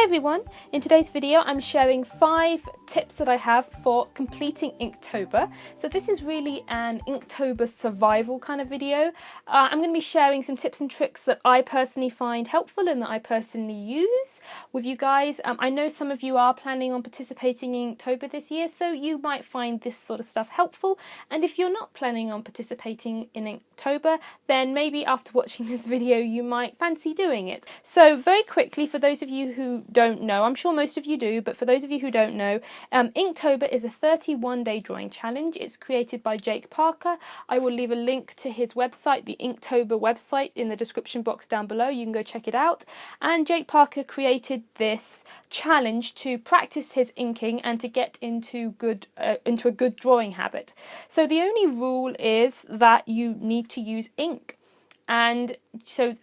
Hi everyone, in today's video I'm sharing 5 tips that I have for completing Inktober. So this is really an Inktober survival kind of video. I'm going to be sharing some tips and tricks that I personally find helpful and that I personally use with you guys. I know some of you are planning on participating in Inktober this year, so you might find this sort of stuff helpful. And if you're not planning on participating in Inktober, then maybe after watching this video you might fancy doing it. So very quickly, for those of you who don't know, I'm sure most of you do, but for those of you who don't know, Inktober is a 31-day drawing challenge. It's created by Jake Parker. I will leave a link to his website, the Inktober website, in the description box down below. You can go check it out. And Jake Parker created this challenge to practice his inking and to get into a good drawing habit. So the only rule is that you need to use ink. And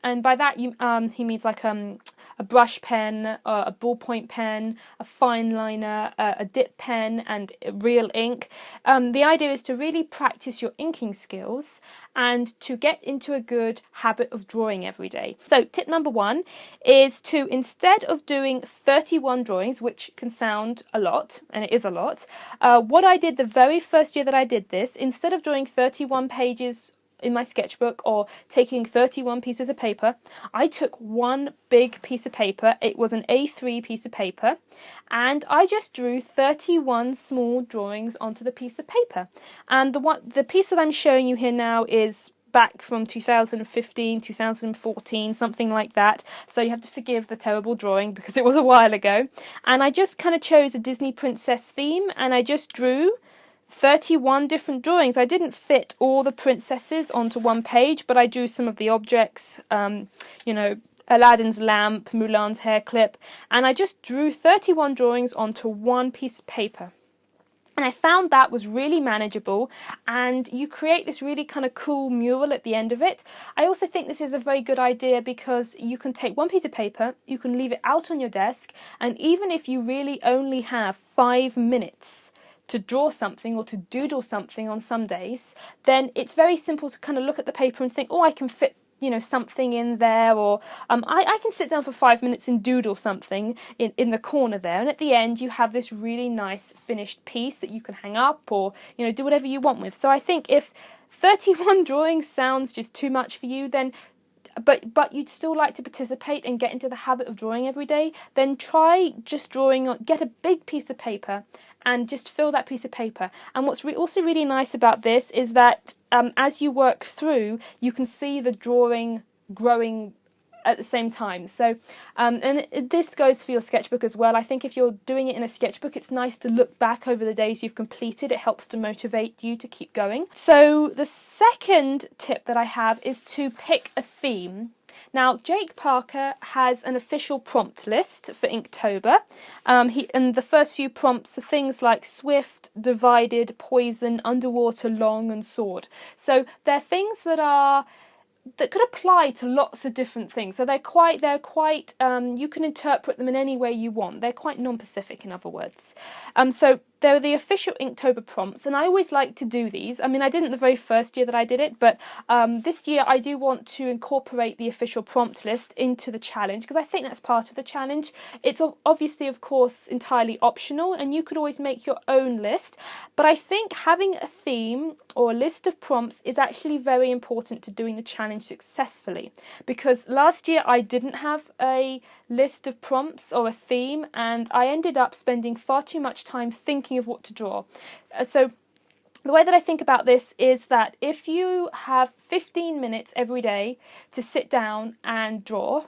by that he means like a brush pen, a ballpoint pen, a fine liner, a dip pen, and real ink. The idea is to really practice your inking skills and to get into a good habit of drawing every day. So tip number 1 is to, instead of doing 31 drawings, which can sound a lot, and it is a lot, what I did the very first year that I did this, instead of drawing 31 pages in my sketchbook or taking 31 pieces of paper, I took one big piece of paper. It was an A3 piece of paper, and I just drew 31 small drawings onto the piece of paper. And the piece that I'm showing you here now is back from 2015, 2014, something like that. So you have to forgive the terrible drawing because it was a while ago. And I just kind of chose a Disney princess theme, and I just drew 31 different drawings. I didn't fit all the princesses onto one page, but I drew some of the objects, Aladdin's lamp, Mulan's hair clip, and I just drew 31 drawings onto one piece of paper. And I found that was really manageable, and you create this really kind of cool mural at the end of it. I also think this is a very good idea because you can take one piece of paper, you can leave it out on your desk, and even if you really only have 5 minutes to draw something or to doodle something on some days, then it's very simple to kind of look at the paper and think, oh, I can fit something in there, or I can sit down for 5 minutes and doodle something in the corner there, and at the end you have this really nice finished piece that you can hang up or do whatever you want with. So I think if 31 drawings sounds just too much for you, then but you'd still like to participate and get into the habit of drawing every day, then try just drawing get a big piece of paper and just fill that piece of paper. And what's also really nice about this is that as you work through, you can see the drawing growing at the same time. So and this goes for your sketchbook as well. I think if you're doing it in a sketchbook, it's nice to look back over the days you've completed. It helps to motivate you to keep going. So the second tip that I have is to pick a theme. Now, Jake Parker has an official prompt list for Inktober. And the first few prompts are things like swift, divided, poison, underwater, long, and sword. So they're things that could apply to lots of different things. So they're quite you can interpret them in any way you want. They're quite non-specific, in other words. So they're the official Inktober prompts, and I always like to do these. I mean, I didn't the very first year that I did it, but this year I do want to incorporate the official prompt list into the challenge because I think that's part of the challenge. It's obviously, of course, entirely optional, and you could always make your own list, but I think having a theme or a list of prompts is actually very important to doing the challenge successfully, because last year I didn't have a list of prompts or a theme, and I ended up spending far too much time thinking of what to draw. So the way that I think about this is that if you have 15 minutes every day to sit down and draw,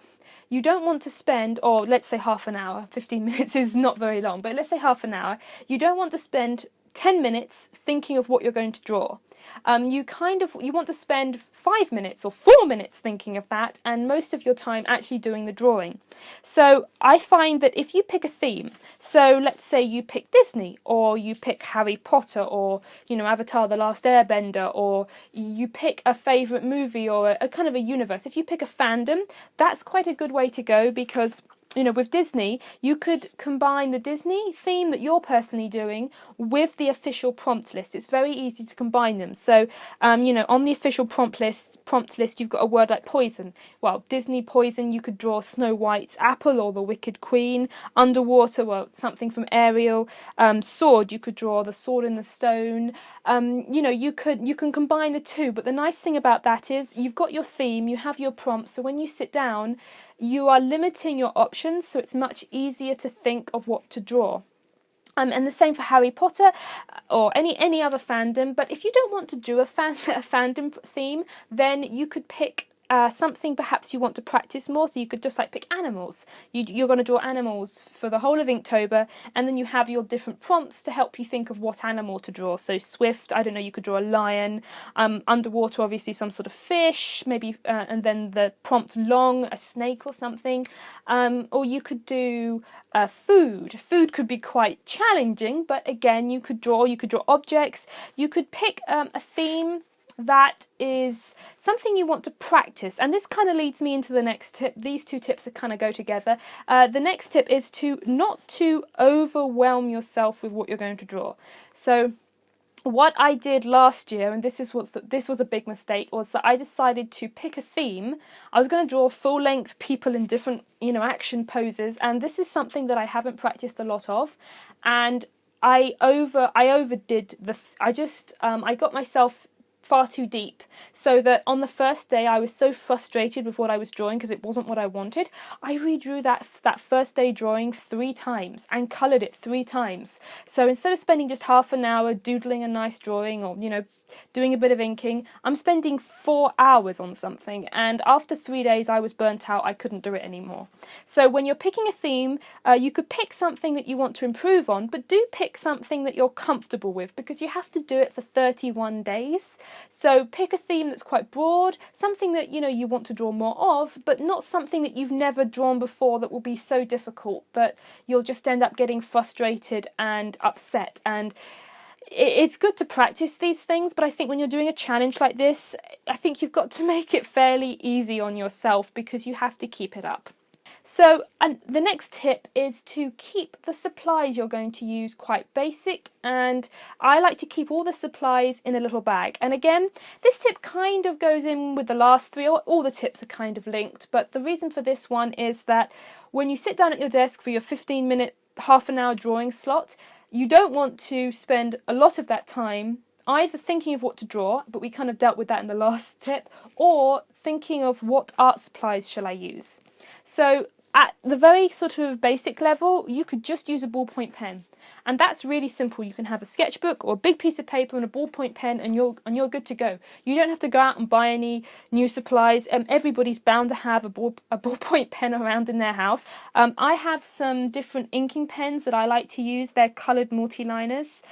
you don't want to spend, or let's say half an hour, 15 minutes is not very long, but let's say half an hour, you don't want to spend 10 minutes thinking of what you're going to draw. You want to spend 5 minutes or 4 minutes thinking of that, and most of your time actually doing the drawing. So I find that if you pick a theme, so let's say you pick Disney, or you pick Harry Potter, or Avatar: The Last Airbender, or you pick a favourite movie or a kind of a universe. If you pick a fandom, that's quite a good way to go, because with Disney, you could combine the Disney theme that you're personally doing with the official prompt list. It's very easy to combine them. So, on the official prompt list, you've got a word like poison. Well, Disney poison, you could draw Snow White's apple or the Wicked Queen. Underwater, well, something from Ariel. Sword, you could draw the sword in the stone. You can combine the two. But the nice thing about that is you've got your theme, you have your prompt. So when you sit down, you are limiting your options, so it's much easier to think of what to draw. And the same for Harry Potter or any other fandom. But if you don't want to do a fandom theme, then you could pick something perhaps you want to practice more. So you could just pick animals. You're going to draw animals for the whole of Inktober, and then you have your different prompts to help you think of what animal to draw. So Swift, I don't know, you could draw a lion. Underwater, obviously some sort of fish, maybe, and then the prompt long, a snake or something. Or you could do food. Food could be quite challenging, but again, you could draw objects. You could pick a theme that is something you want to practice, and this kind of leads me into the next tip. These two tips kind of go together. The next tip is to not to overwhelm yourself with what you're going to draw. So what I did last year, and this was a big mistake, was that I decided to pick a theme. I was going to draw full-length people in different action poses, and this is something that I haven't practiced a lot of, and I overdid I got myself far too deep, so that on the first day I was so frustrated with what I was drawing because it wasn't what I wanted. I redrew that first day drawing 3 times and coloured it 3 times. So instead of spending just half an hour doodling a nice drawing or doing a bit of inking, I'm spending 4 hours on something, and after 3 days I was burnt out. I couldn't do it anymore. So when you're picking a theme, you could pick something that you want to improve on, but do pick something that you're comfortable with, because you have to do it for 31 days. So pick a theme that's quite broad, something that you want to draw more of, but not something that you've never drawn before that will be so difficult that you'll just end up getting frustrated and upset. And it's good to practice these things, but I think when you're doing a challenge like this, I think you've got to make it fairly easy on yourself, because you have to keep it up. So, and the next tip is to keep the supplies you're going to use quite basic, and I like to keep all the supplies in a little bag. And again, this tip kind of goes in with the last 3, all the tips are kind of linked, but the reason for this one is that when you sit down at your desk for your 15-minute, half an hour drawing slot, you don't want to spend a lot of that time either thinking of what to draw, but we kind of dealt with that in the last tip, or thinking of what art supplies shall I use. So at the very sort of basic level, you could just use a ballpoint pen, and that's really simple. You can have a sketchbook or a big piece of paper and a ballpoint pen, and you're good to go. You don't have to go out and buy any new supplies. Everybody's bound to have a ballpoint pen around in their house. I have some different inking pens that I like to use. They're coloured multi-liners.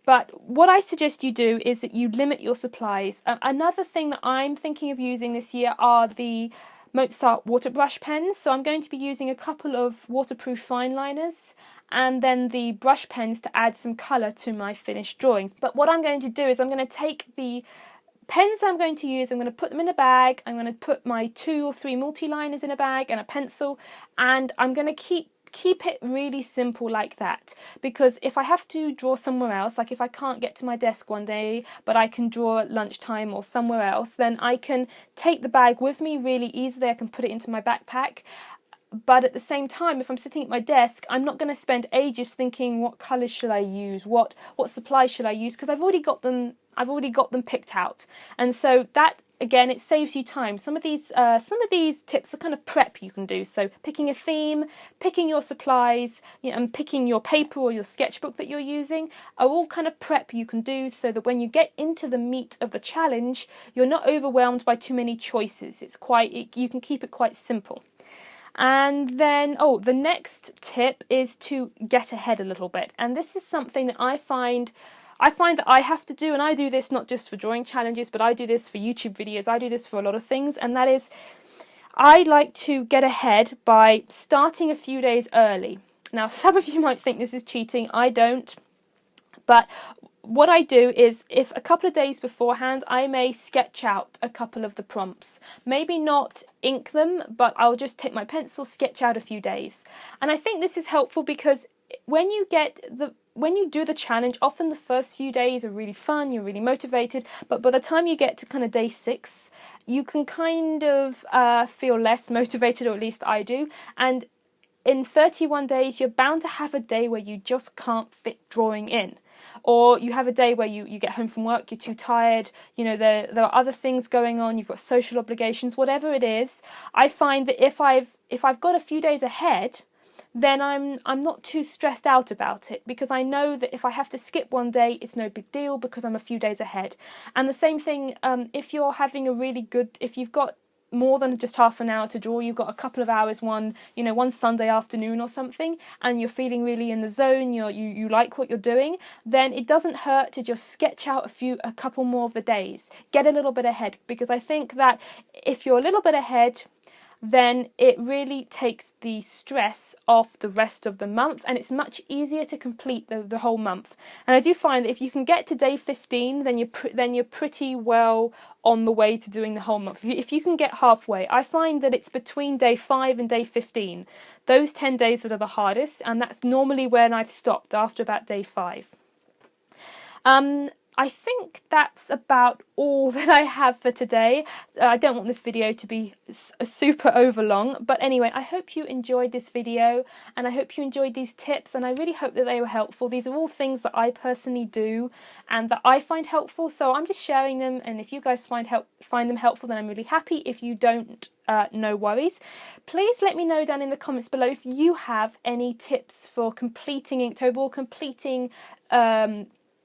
But what I suggest you do is that you limit your supplies. Another thing that I'm thinking of using this year are the Mozart water brush pens. So I'm going to be using a couple of waterproof fine liners and then the brush pens to add some colour to my finished drawings. But what I'm going to do is I'm going to take the pens I'm going to use, I'm going to put them in a bag, I'm going to put my 2 or 3 multi-liners in a bag and a pencil, and I'm going to keep it really simple like that, because if I have to draw somewhere else, like if I can't get to my desk one day but I can draw at lunchtime or somewhere else, then I can take the bag with me really easily. I can put it into my backpack, but at the same time, if I'm sitting at my desk, I'm not going to spend ages thinking what colours should I use, what supplies should I use, because I've already got them picked out. And so that, again, it saves you time. Some of these tips are kind of prep you can do. So picking a theme, picking your supplies, and picking your paper or your sketchbook that you're using are all kind of prep you can do, so that when you get into the meat of the challenge, you're not overwhelmed by too many choices. You can keep it quite simple. And then, the next tip is to get ahead a little bit. And this is something that I find that I have to do, and I do this not just for drawing challenges, but I do this for YouTube videos, I do this for a lot of things, and that is, I like to get ahead by starting a few days early. Now, some of you might think this is cheating, I don't, but what I do is, if a couple of days beforehand, I may sketch out a couple of the prompts. Maybe not ink them, but I'll just take my pencil, sketch out a few days. And I think this is helpful because when you do the challenge, often the first few days are really fun, you're really motivated, but by the time you get to kind of day 6, you can kind of feel less motivated, or at least I do. And in 31 days, you're bound to have a day where you just can't fit drawing in. Or you have a day where you get home from work, you're too tired, you know, there are other things going on, you've got social obligations, whatever it is. I find that if I've got a few days ahead, then I'm not too stressed out about it, because I know that if I have to skip one day, it's no big deal because I'm a few days ahead. And the same thing, if you're having a really good, if you've got more than just half an hour to draw, you've got a couple of hours one Sunday afternoon or something, and you're feeling really in the zone, you like what you're doing, then it doesn't hurt to just sketch out a couple more of the days, get a little bit ahead, because I think that if you're a little bit ahead, then it really takes the stress off the rest of the month, and it's much easier to complete the whole month. And I do find that if you can get to day 15, then you're pretty well on the way to doing the whole month. If you can get halfway, I find that it's between day 5 and day 15, those 10 days that are the hardest, and that's normally when I've stopped, after about day 5. I think that's about all that I have for today. I don't want this video to be super over long, but anyway, I hope you enjoyed this video, and I hope you enjoyed these tips, and I really hope that they were helpful. These are all things that I personally do and that I find helpful, so I'm just sharing them, and if you guys find them helpful, then I'm really happy. If you don't, no worries. Please let me know down in the comments below if you have any tips for completing Inktober, or completing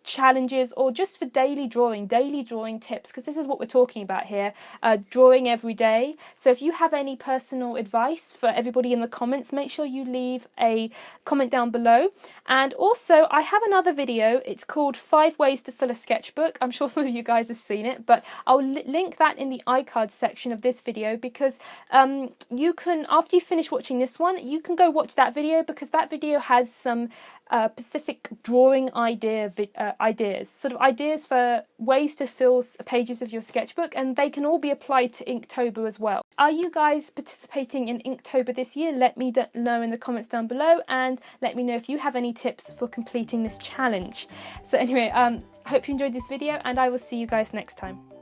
challenges, or just for daily drawing tips, because this is what we're talking about here, drawing every day. So if you have any personal advice for everybody in the comments, make sure you leave a comment down below. And also, I have another video, it's called 5 Ways to Fill a Sketchbook. I'm sure some of you guys have seen it, but I'll link that in the iCard section of this video, because you can, after you finish watching this one, you can go watch that video, because that video has some specific drawing ideas, sort of ideas for ways to fill pages of your sketchbook, and they can all be applied to Inktober as well. Are you guys participating in Inktober this year? Let me know in the comments down below, and let me know if you have any tips for completing this challenge. So anyway, I hope you enjoyed this video, and I will see you guys next time.